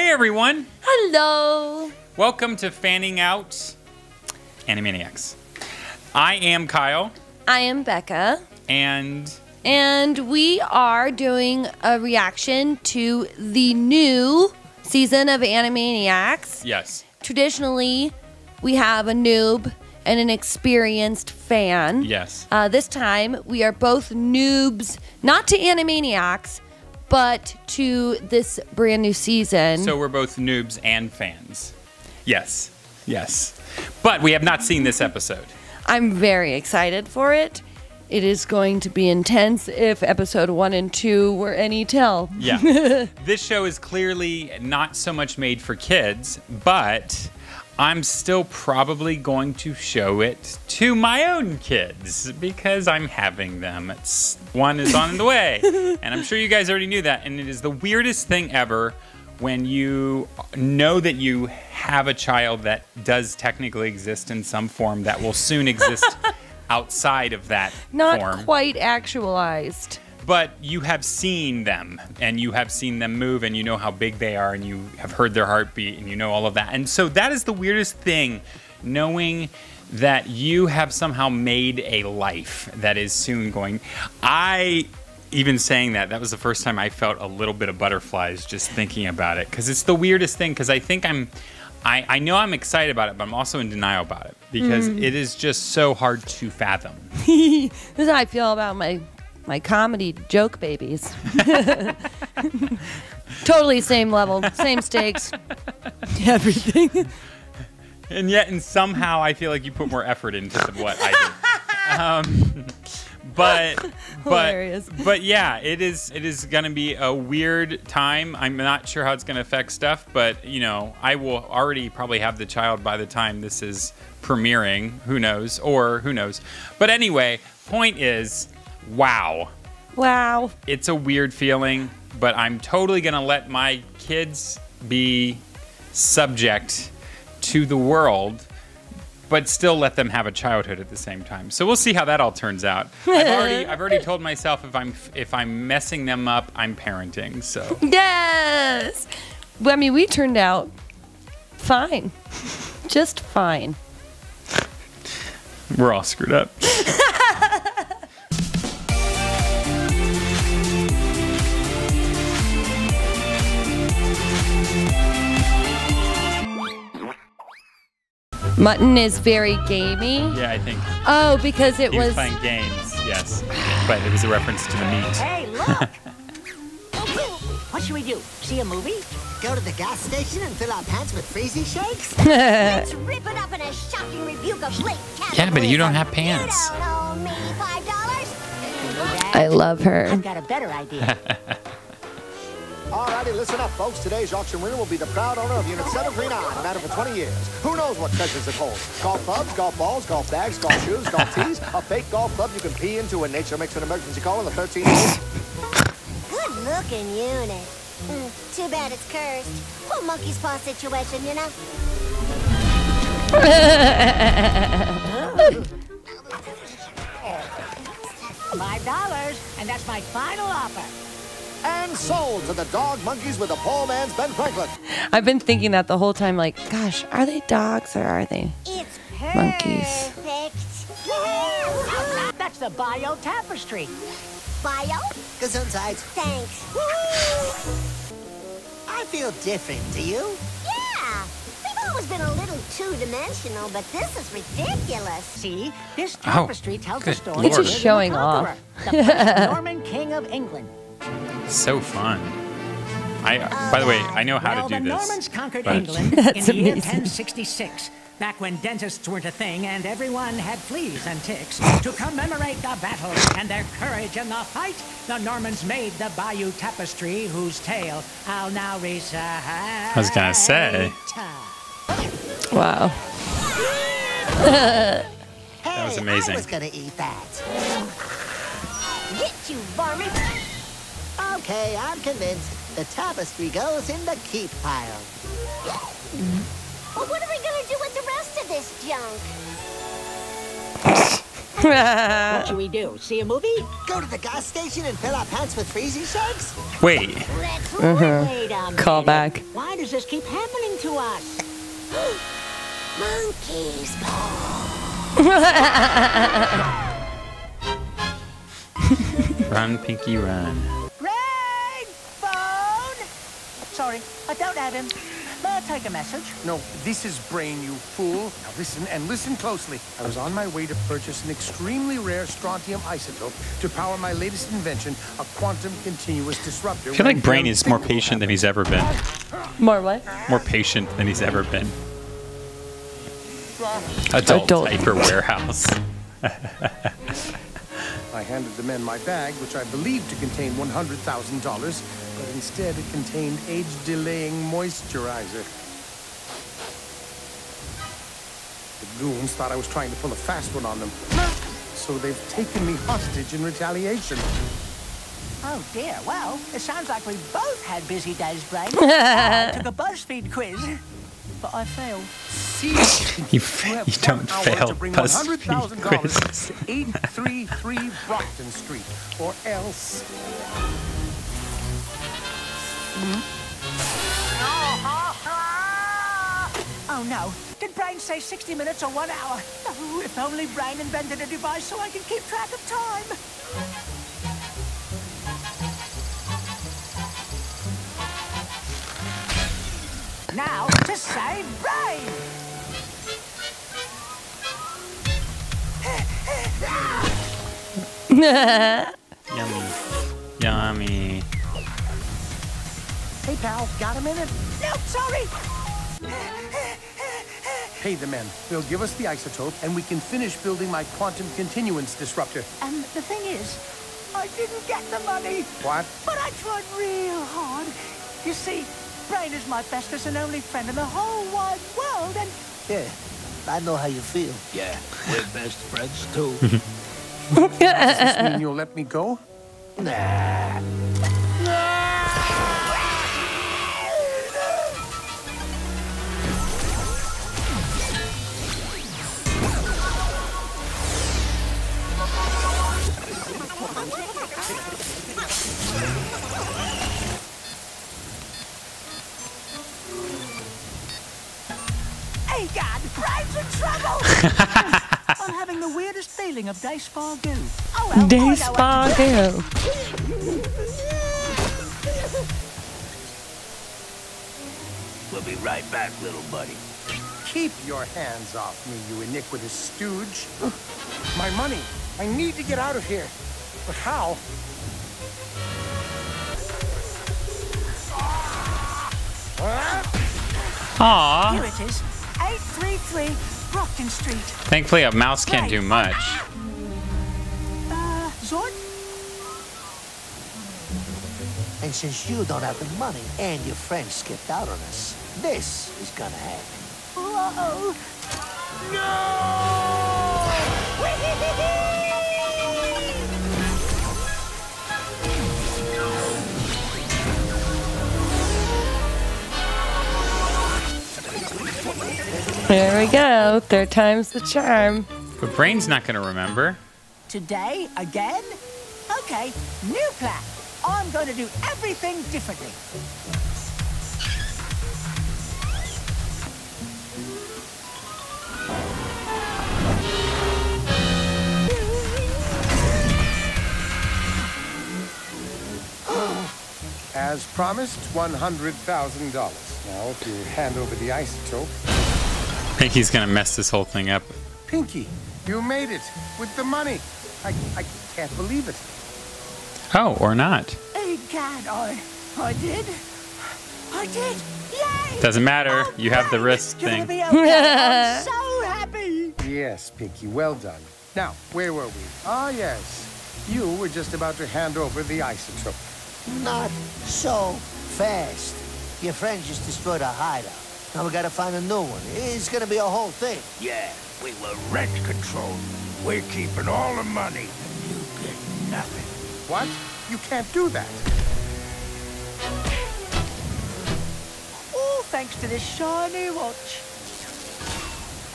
Hey everyone! Hello! Welcome to Fanning Out Animaniacs. I am Kyle. I am Becca. And we are doing a reaction to the new season of Animaniacs. yes. Traditionally, we have a noob and an experienced fan. Yes. This time, we are both noobs, not to Animaniacs, but to this brand new season. So we're both noobs and fans. Yes. Yes. But we have not seen this episode. I'm very excited for it. It is going to be intense if episode 1 and 2 were any tell. Yeah. This show is clearly not so much made for kids, but I'm still probably going to show it to my own kids because I'm having them. One is on the way. And I'm sure you guys already knew that. And it is the weirdest thing ever when you know that you have a child that does technically exist in some form that will soon exist outside of that form. Not quite actualized. But you have seen them, and you have seen them move, and you know how big they are, and you have heard their heartbeat, and you know all of that. And so that is the weirdest thing, knowing that you have somehow made a life that is soon going. Even saying that was the first time I felt a little bit of butterflies just thinking about it, because it's the weirdest thing, because I think I know I'm excited about it, but I'm also in denial about it, because it is just so hard to fathom. This is how I feel about my comedy joke babies. Totally same level, same stakes, everything. And yet, and somehow, I feel like you put more effort into what I did. But yeah, it is gonna be a weird time. I'm not sure how it's gonna affect stuff, but you know, I will already probably have the child by the time this is premiering. Who knows? But anyway, point is, wow. It's a weird feeling, but I'm totally gonna let my kids be subject to the world, but still let them have a childhood at the same time. So we'll see how that all turns out. I've already told myself if I'm messing them up, I'm parenting. So yes. Well, I mean, we turned out fine, just fine. We're all screwed up. Mutton is very gamey. Yeah, I think. Oh, because he was playing games, yes. But it was a reference to the meat. Hey, look! What should we do? See a movie? Go to the gas station and fill our pants with freezy shakes? Let's rip it up in a shocking rebuke of late capitalism. Yeah, but you don't have pants. You don't owe me $5. I love her. I've got a better idea. Alrighty, listen up, folks. Today's auction winner will be the proud owner of Unit 739, matter for 20 years. Who knows what treasures it holds? Golf clubs, golf balls, golf bags, golf shoes, golf tees, a fake golf club you can pee into when nature makes an emergency call in the 13 years. Good-looking unit. Too bad it's cursed. Whole monkey's paw situation, you know? $5, and that's my final offer. And sold to the dog monkeys with the poor man's Ben Franklin. I've been thinking that the whole time, like, gosh, are they dogs or are they It's monkeys? perfect. That's the bio tapestry. Bio? Gesundheit. Thanks. I feel different, do you? Yeah. We've always been a little two-dimensional, but this is ridiculous. See, this tapestry tells the good story Lord. of It's just showing William the Conqueror, the first Norman king of England. So fun. By the way, I know how to do the this. Normans conquered but- England That's in the year amazing. 1066, back when dentists weren't a thing and everyone had fleas and ticks. To commemorate the battle and their courage in the fight, the Normans made the Bayeux Tapestry, whose tale I'll now recite. I was gonna say. Wow. That was amazing. I was gonna eat that. Get you, varmint. Okay, I'm convinced. The tapestry goes in the keep pile. Well, what are we gonna do with the rest of this junk? What should we do? See a movie? Go to the gas station and fill our pants with freezy shakes? Wait. Let's Uh-huh. wait a minute. Call back. Why does monkeys just keep happening to us? Monkeys. Run, Pinky, run. Brain phone! Sorry, I don't have him. May I take a message? No, this is Brain, you fool. Now listen, and listen closely. I was on my way to purchase an extremely rare strontium isotope to power my latest invention, a quantum continuous disruptor. I feel like Brain is more patient than he's ever been. More what? More patient than he's ever been. Adult diaper warehouse. I handed the men my bag, which I believed to contain $100,000, but instead it contained age-delaying moisturizer. The goons thought I was trying to pull a fast one on them, so they've taken me hostage in retaliation. Oh dear, well, it sounds like we both had busy days, Brain. I took a BuzzFeed quiz, but I failed. You don't fail to bring BuzzFeed $100,000 quizzes. to 833 Brockton Street, or else... Oh no, did Brain say 60 minutes or 1 hour? Oh, if only Brain invented a device so I can keep track of time. Now, to save Brain! Yummy. Yummy. Hey, pal, got a minute? No, sorry! Pay the men. They'll give us the isotope, and we can finish building my quantum continuance disruptor. The thing is, I didn't get the money. What? But I tried real hard. You see, Brain is my bestest and only friend in the whole wide world, and... Yeah, I know how you feel. Yeah, we're best friends too. Does this mean you'll let me go? Nah. Hey, God, Brain's in trouble! I'm having the weirdest feeling of day spa goo. Oh, well, Day I know what spa to do. go. We'll be right back, little buddy. Keep your hands off me, you iniquitous stooge. My money. I need to get out of here. But how? Aww. Here it is, 833 Brockton Street. Thankfully, a mouse can't do much. Zord? And since you don't have the money and your friend skipped out on us, this is gonna happen. Whoa! There we go. Third time's the charm. But Brain's not going to remember. Today, again? Okay, new plan. I'm going to do everything differently. As promised, $100,000. Now, if you hand over the isotope... I think he's going to mess this whole thing up. Pinky, you made it with the money. I can't believe it. Oh, or not. Hey, God, I did. I did. Yay! Doesn't matter. Oh, You have the Brain, wrist you're thing. gonna be okay. I'm so happy. Yes, Pinky, well done. Now, where were we? Ah, yes. You were just about to hand over the isotope. Not so fast. Your friend just destroyed our hideout. Now we gotta find a new one. It's gonna be a whole thing. Yeah, we were rent control. We're keeping all the money, and you get nothing. What? You can't do that. All thanks to this shiny watch.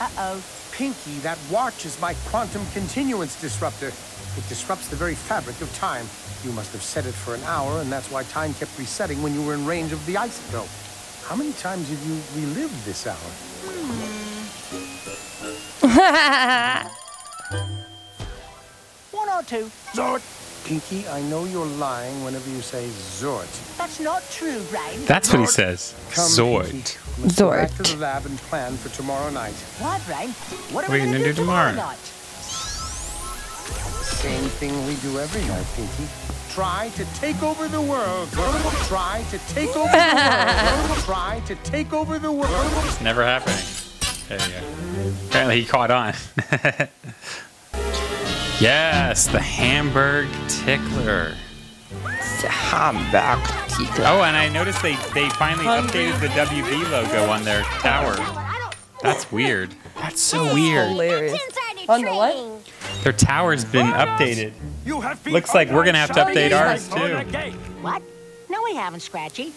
Uh-oh. Pinky, that watch is my quantum continuance disruptor. It disrupts the very fabric of time. You must have set it for an hour, and that's why time kept resetting when you were in range of the isotope. How many times have you relived this hour? One or two. Zort. Pinky, I know you're lying whenever you say Zort. That's not true, Brain. That's what he says. Come, Zord. Pinky. Let's go back to Zort. the lab and plan for tomorrow night. What, Brain? What are We we gonna gonna do do tomorrow tomorrow? night? Same thing we do every night, Pinky. Try to take over the world. Try to take over the world. Try to take over the world. It's never happening. There you go. Apparently he caught on. Yes, the Hamburg Tickler. Hamburg Tickler. Oh, and I noticed they finally updated the WB logo on their tower. That's weird. That's so weird. Hilarious. Inside On the what? train. Their tower's been updated. You have been Looks like we're gonna have to update ours too. What? No, we haven't, Scratchy.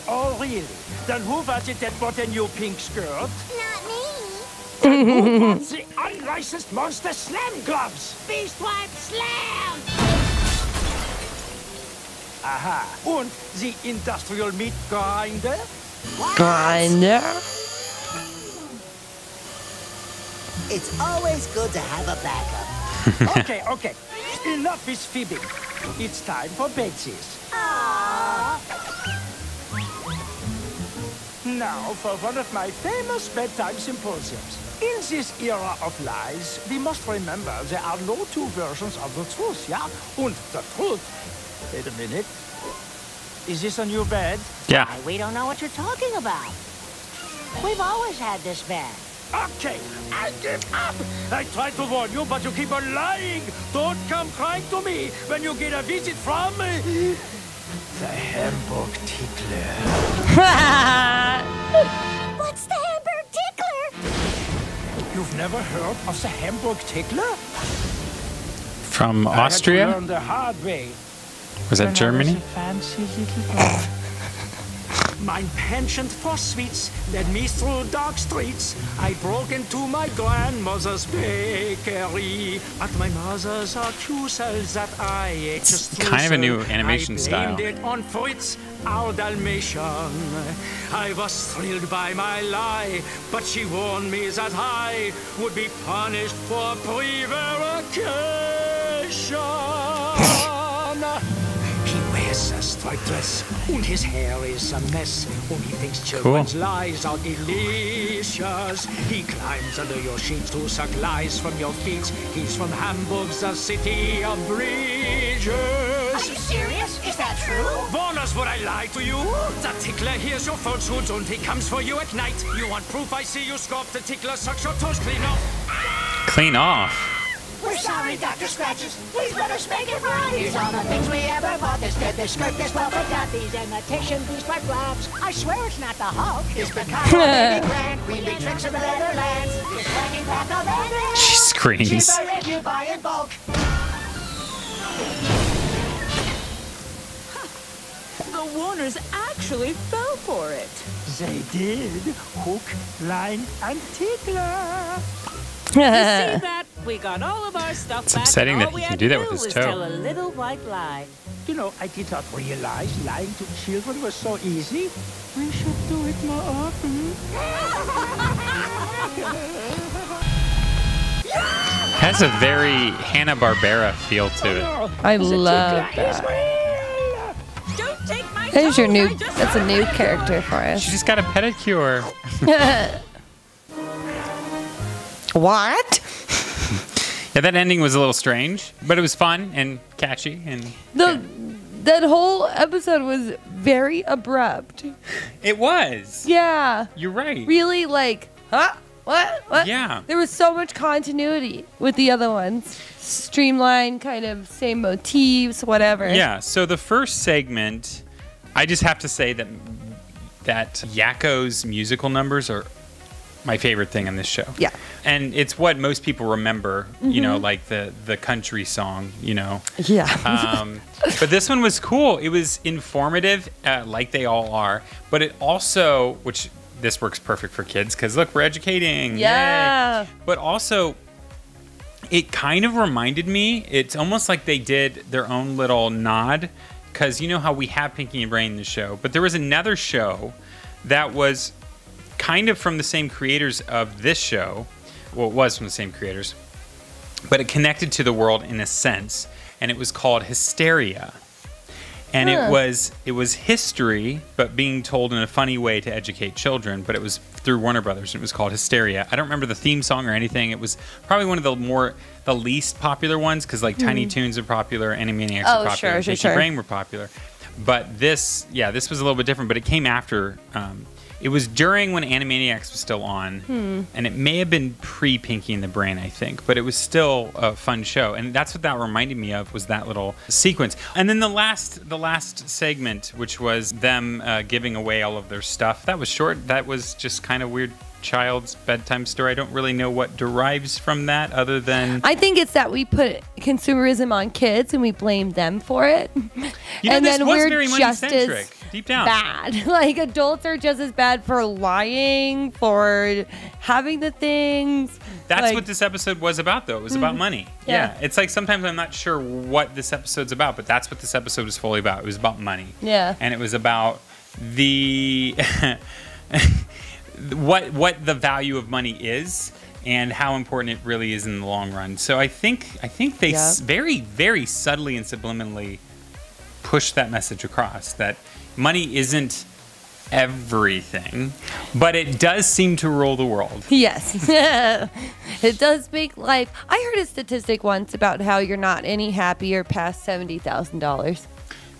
Oh, really? Then who was it that bought a new pink skirt? Not me. Who bought the unlicensed monster slam gloves? Beast Wipe Slam. Aha. Und the industrial meat grinder? Grinder. It's always good to have a backup. Okay. Enough is fibbing. It's time for bedsies. Now for one of my famous bedtime symposiums. In this era of lies, we must remember there are no two versions of the truth, yeah? Und the truth. Wait a minute. Is this a new bed? Yeah. We don't know what you're talking about. We've always had this bed. Okay, I give up. I tried to warn you, but you keep on lying. Don't come crying to me when you get a visit from the Hamburg Tickler. What's the Hamburg Tickler? You've never heard of the Hamburg Tickler? From I had to Austria? learn the hard way. Was that When I Germany? was a fancy little boy. Mein penchant for sweets led me through dark streets. I broke into my grandmother's bakery. At my mother's accusal that I ate It's a kind of a new streusel. animation I style. blamed it on Fritz, our Dalmatian. I was thrilled by my lie, but she warned me that I would be punished for prevarication. He wears a striped dress, and his hair is a mess. And he thinks children's lies are delicious. He climbs under your sheets to suck lies from your feet. He's from Hamburg, the city of bridges. Are you serious? Is that true? Warners, would I lie to you? The tickler hears your falsehoods and he comes for you at night. You want proof? I see you scoff. The tickler sucks your toes clean off. Clean off. We're sorry, Dr. Scratches. Please let us make it right. Here's all the things we ever bought. This bed, this skirt, this well forgot. These imitation beast white gloves. I swear it's not the Hulk. It's the Kyle baby grand. We make tricks of the Netherlands. This wagon pack of evidence. She screams. Cheaper if you buy in bulk. The Warners actually fell for it. They did. Hook, line, and tickler. You see that? We got all of our stuff It's back. upsetting and that all he we can had do to that with his was toe. Tell a little white lie. You know, I did not realize lying to children was so easy. We should do it more often. Has a very Hanna-Barbera feel to it. I love that. Don't take my There's your toes, new. I just That's a wanna new make character for She us. just got a pedicure. What? Yeah, that ending was a little strange, but it was fun and catchy. And That whole episode was very abrupt. it was. Yeah. You're right. Really, like, huh? What? Yeah. There was so much continuity with the other ones. Streamlined, kind of same motifs, whatever. Yeah. So the first segment, I just have to say that Yakko's musical numbers are my favorite thing on this show. Yeah. And it's what most people remember, you know, like the country song, you know. Yeah. But this one was cool. It was informative, like they all are. But it also, which this works perfect for kids, because look, we're educating. Yeah. Yay. But also, it kind of reminded me, it's almost like they did their own little nod because you know how we have Pinky and Brain in the show, but there was another show that was kind of from the same creators of this show. Well, it was from the same creators, but it connected to the world in a sense, and it was called Hysteria. And it was history, but being told in a funny way to educate children. But it was through Warner Brothers, and it was called Hysteria. I don't remember the theme song or anything. It was probably one of the least popular ones, because like Tiny Toons are popular, Animaniacs are popular, Pinky and Brain were popular. But this was a little bit different. But it came after. It was during when Animaniacs was still on, and it may have been pre-Pinky and the Brain, I think, but it was still a fun show, and that's what that reminded me of, was that little sequence. And then the last segment, which was them giving away all of their stuff, that was short. That was just kind of weird child's bedtime story. I don't really know what derives from that, other than I think it's that we put consumerism on kids and we blame them for it. And then we're very just as deep down bad. Like adults are just as bad for lying, for having the things. That's what this episode was about, though. It was about money. Yeah. It's like sometimes I'm not sure what this episode's about, but that's what this episode was fully about. It was about money. Yeah. And it was about the what the value of money is and how important it really is in the long run. So I think they very, very subtly and subliminally push that message across, that money isn't everything, but it does seem to rule the world. Yes. It does make life. I heard a statistic once about how you're not any happier past $70,000.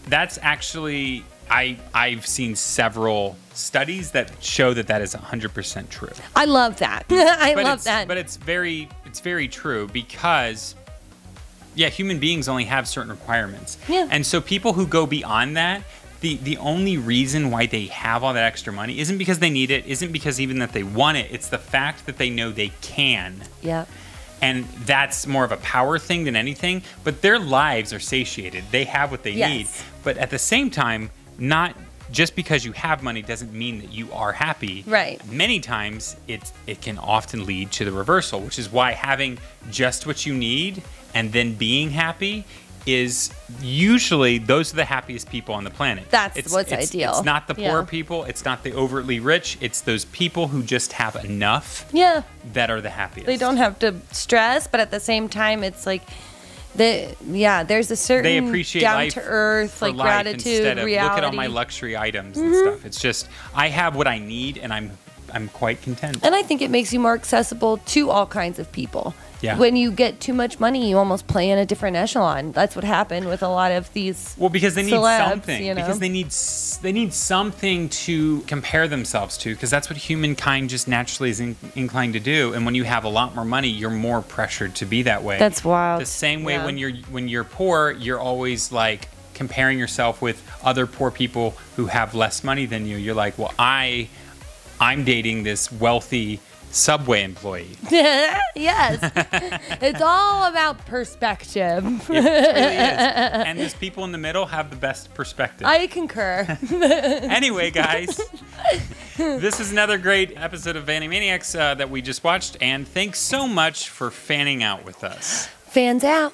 That's actually, I've seen several studies that show that is 100% true. I love that. I love that. But it's very true, because human beings only have certain requirements. Yeah. And so people who go beyond that, the only reason why they have all that extra money isn't because they need it, isn't because even that they want it. It's the fact that they know they can. Yeah. And that's more of a power thing than anything. But their lives are satiated. They have what they need. But at the same time, not just because you have money doesn't mean that you are happy. Right. Many times it can often lead to the reversal, which is why having just what you need and then being happy is usually, those are the happiest people on the planet. That's what's ideal. It's not the poor people. It's not the overtly rich. It's those people who just have enough that are the happiest. They don't have to stress, but at the same time, it's like, there's a certain they appreciate down to earth, like gratitude, instead of reality. look at all my luxury items and stuff. It's just, I have what I need, and I'm quite content. And I think it makes you more accessible to all kinds of people. Yeah. When you get too much money, you almost play in a different echelon. That's what happened with a lot of these. Well, because they need celebs, something. You know? Because they need something to compare themselves to. Because that's what humankind just naturally is inclined to do. And when you have a lot more money, you're more pressured to be that way. That's wild. The same way when you're poor, you're always like comparing yourself with other poor people who have less money than you. You're like, well, I'm dating this wealthy Subway employee. Yes. It's all about perspective. It really is. And those people in the middle have the best perspective. I concur. Anyway, guys, this is another great episode of Animaniacs that we just watched, and thanks so much for fanning out with us. Fans out.